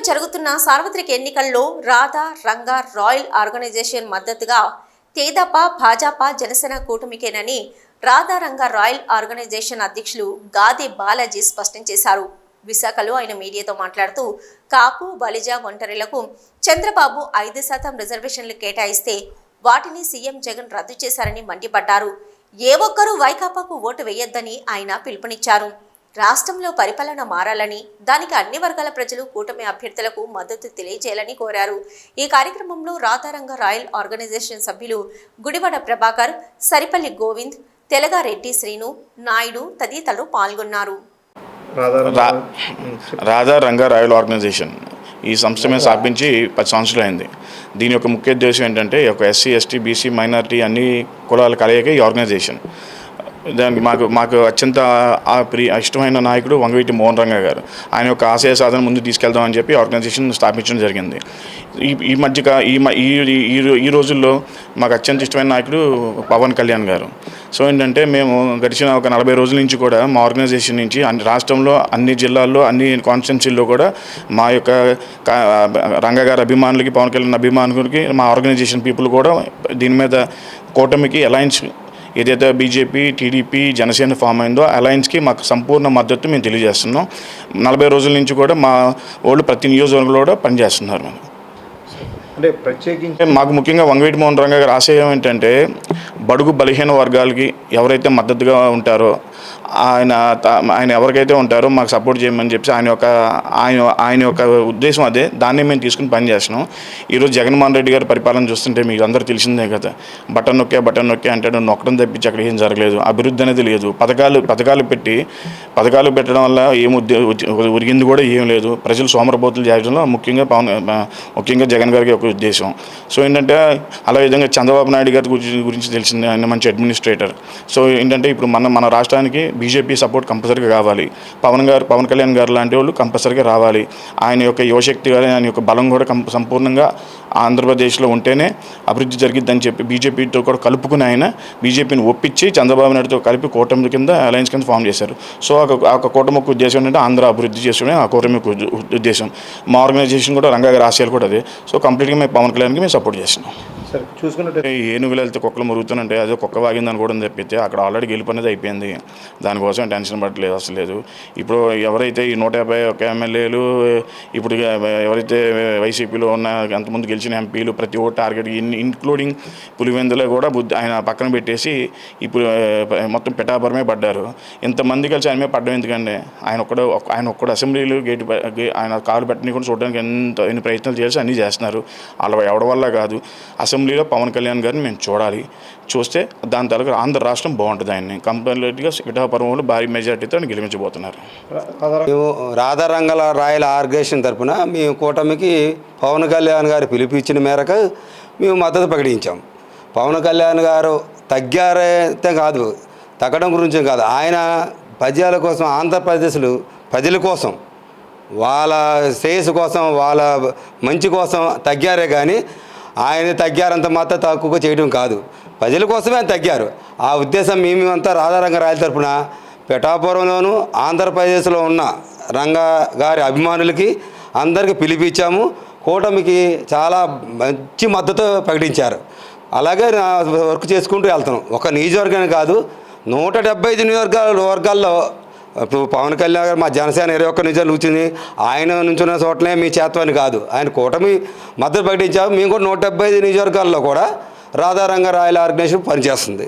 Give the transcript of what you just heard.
జరుగుతున్న సార్వత్రిక ఎన్నికల్లో రాధా రంగా రాయల్ ఆర్గనైజేషన్ మద్దతుగా తేదపా భాజపా జనసేన కూటమికేనని రాధా రంగా రాయల్ ఆర్గనైజేషన్ అధ్యక్షులు గాది బాలాజీ స్పష్టం చేశారు. విశాఖలో ఆయన మీడియాతో మాట్లాడుతూ కాపు బలిజ ఒంటరిలకు చంద్రబాబు 5% రిజర్వేషన్లు కేటాయిస్తే వాటిని సీఎం జగన్ రద్దు చేశారని మండిపడ్డారు. ఏ ఒక్కరూ వైకాపాకు ఓటు వేయొద్దని ఆయన పిలుపునిచ్చారు. రాష్ట్రంలో పరిపాలన మారాలని, దానికి అన్ని వర్గాల ప్రజలు కూటమి అభ్యర్థులకు మద్దతు తెలియజేయాలని కోరారు. ఈ కార్యక్రమంలో రాధారంగ రాయల్ ఆర్గనైజేషన్ సభ్యులు గుడివాడ ప్రభాకర్, సరిపల్లి గోవింద్, తెలగారెడ్డి శ్రీను, నాయుడు తదితరులు పాల్గొన్నారు. రాధా రంగా రాయల్ ఆర్గనైజేషన్ ఈ సంస్థ మీద స్థాపించి 10 సంవత్సరాలు అయింది. దీని యొక్క ముఖ్య ఉద్దేశం ఏంటంటే ఒక ఎస్సీ ఎస్టీ బీసీ మైనారిటీ అన్ని కులాల కలయిక ఈ ఆర్గనైజేషన్. దానికి మాకు అత్యంత ఇష్టమైన నాయకుడు వంగవీటి మోహన్ రంగా గారు. ఆయన యొక్క ఆశయ సాధన ముందు తీసుకెళ్దామని చెప్పి ఆర్గనైజేషన్ స్థాపించడం జరిగింది. ఈ రోజుల్లో మాకు అత్యంత ఇష్టమైన నాయకుడు పవన్ కళ్యాణ్ గారు. సో ఏంటంటే మేము గడిచిన ఒక 40 రోజుల నుంచి కూడా మా ఆర్గనైజేషన్ నుంచి రాష్ట్రంలో అన్ని జిల్లాల్లో అన్ని కాన్స్టిట్యున్సీల్లో కూడా మా యొక్క రంగా గారి అభిమానులకి, పవన్ కళ్యాణ్ అభిమానులకి మా ఆర్గనైజేషన్ పీపుల్ కూడా దీని మీద కూటమికి అలయన్స్ ఏదైతే బీజేపీ, టీడీపీ, జనసేన ఫామ్ అయిందో అలయన్స్కి మాకు సంపూర్ణ మద్దతు మేము తెలియజేస్తున్నాం. 40 రోజుల నుంచి కూడా మా వాళ్ళు ప్రతి నియోజకవర్గంలో కూడా పనిచేస్తున్నారు. అంటే ప్రత్యేకించి మాకు ముఖ్యంగా వంగవీటి మోహన్ రంగా గారి ఆశయం ఏంటంటే బడుగు బలహీన వర్గాలకి ఎవరైతే మద్దతుగా ఉంటారో ఆయన ఎవరికైతే ఉంటారో మాకు సపోర్ట్ చేయమని చెప్పి ఆయన యొక్క ఉద్దేశం అదే. దాన్ని మేము తీసుకుని పనిచేస్తున్నాం. ఈరోజు జగన్మోహన్ రెడ్డి గారి పరిపాలన చూస్తుంటే మీకు అందరూ తెలిసిందే కదా. బటన్ నొక్కే అంటాడు, నొక్కడం తప్పించి అక్కడ ఏం జరగలేదు. అభివృద్ధి అనేది లేదు. పథకాలు పెట్టడం వల్ల ఒరిగింది కూడా ఏం లేదు. ప్రజలు సోమరపోతులు చేయడంలో ముఖ్యంగా జగన్ గారికి ఒక ఉద్దేశం. సో ఏంటంటే అలా విధంగా చంద్రబాబు నాయుడు గారి గురించి తెలిసిందే. ఆయన మంచి అడ్మినిస్ట్రేటర్. సో ఏంటంటే ఇప్పుడు మన రాష్ట్రానికి బీజేపీ సపోర్ట్ కంపల్సరీగా కావాలి. పవన్ కళ్యాణ్ గారు లాంటి వాళ్ళు కంపల్సరీగా రావాలి. ఆయన యొక్క యువశక్తి కానీ ఆయన యొక్క బలం కూడా సంపూర్ణంగా ఆంధ్రప్రదేశ్లో ఉంటేనే అభివృద్ధి జరిగిద్దని చెప్పి బీజేపీతో కూడా కలుపుకుని ఆయన బీజేపీని ఒప్పించి చంద్రబాబు నాయుడుతో కలిపి కూటమి కింద అలయన్స్ కింద ఫామ్ చేశారు. సో ఆ కూటమి యొక్క ఉద్దేశం ఏంటంటే ఆంధ్ర అభివృద్ధి చేసుకోవడం ఆ కూటమి యొక్క ఉద్దేశం. మా ఆర్గనైజేషన్ కూడా రంగా గారి ఆశయాలు కూడా అదే. సో కంప్లీట్గా మేము పవన్ కళ్యాణ్కి మేము సపోర్ట్ చేస్తున్నాం. చూసుకున్నట్టు ఏనుగులు వెళ్తే కుక్కలు మురుగుతుంటే అదే కుక్క వాగిందని కూడా తప్పితే అక్కడ ఆల్రెడీ గెలుపనేది అయిపోయింది. దానికోసం టెన్షన్ పడలేదు అసలు లేదు. ఇప్పుడు ఎవరైతే ఈ 151 ఎమ్మెల్యేలు ఇప్పుడు ఎవరైతే వైసీపీలో ఉన్న అంతకుముందు గెలిచిన ఎంపీలు ప్రతి ఓటు టార్గెట్ ఇంక్లూడింగ్ పులివెందులో కూడా ఆయన పక్కన పెట్టేసి ఇప్పుడు మొత్తం పిఠాపురమే పడ్డారు. ఇంతమంది కలిసి ఆయన మీద పడ్డం ఎందుకంటే ఆయన ఒక్కడు అసెంబ్లీలు ఆయన కాలు పెట్టని కూడా చూడడానికి ఎన్ని ప్రయత్నాలు చేసి అన్నీ చేస్తున్నారు. వాళ్ళ ఎవరి వల్ల కాదు. అసెంబ్లీలో పవన్ కళ్యాణ్ గారిని మేము చూస్తే దాని తరగతి ఆంధ్ర రాష్ట్రం బాగుంటుంది. ఆయన్ని కంప్లీట్గా పిఠాపురంలో భారీ మెజార్టీతో గెలిపించబోతున్నారు. మేము రాధారంగ రాయల్ ఆర్గనైజేషన్ తరఫున మేము కూటమికి పవన్ కళ్యాణ్ గారు పిలిపించిన మేరకు మేము మద్దతు ప్రకటించాం. పవన్ కళ్యాణ్ గారు తగ్గారైతే కాదు, తగ్గడం గురించి కాదు, ఆయన పద్యాల కోసం ఆంధ్రప్రదేశ్లో ప్రజల కోసం వాళ్ళ శ్రేయస్సు కోసం వాళ్ళ మంచి కోసం తగ్గారే కానీ ఆయన తగ్గారంత మాత్రం తక్కువ చేయడం కాదు. ప్రజల కోసమే ఆయన తగ్గారు. ఆ ఉద్దేశం మేమంతా రాధారంగ రాయల తరఫున పిఠాపురంలోనూ ఆంధ్రప్రదేశ్లో ఉన్న రంగా గారి అభిమానులకి అందరికీ పిలిపించాము. కూటమికి చాలా మంచి మద్దతు ప్రకటించారు. అలాగే వర్క్ చేసుకుంటూ వెళ్తున్నాం. ఒక నియోజకవర్గాన్ని కాదు, 175 వర్గాల్లో ఇప్పుడు పవన్ కళ్యాణ్ గారు మా జనసేన 21 నియోజకవర్గాలు కూర్చుంది. ఆయన నుంచున్న చోటనే మీ చేత్వాన్ని కాదు, ఆయన కూటమి మద్దతు ప్రకటించాము. మేము కూడా 175 నియోజకవర్గాల్లో కూడా రాధారంగ రాయల్ ఆర్గనైజేషన్ పనిచేస్తుంది.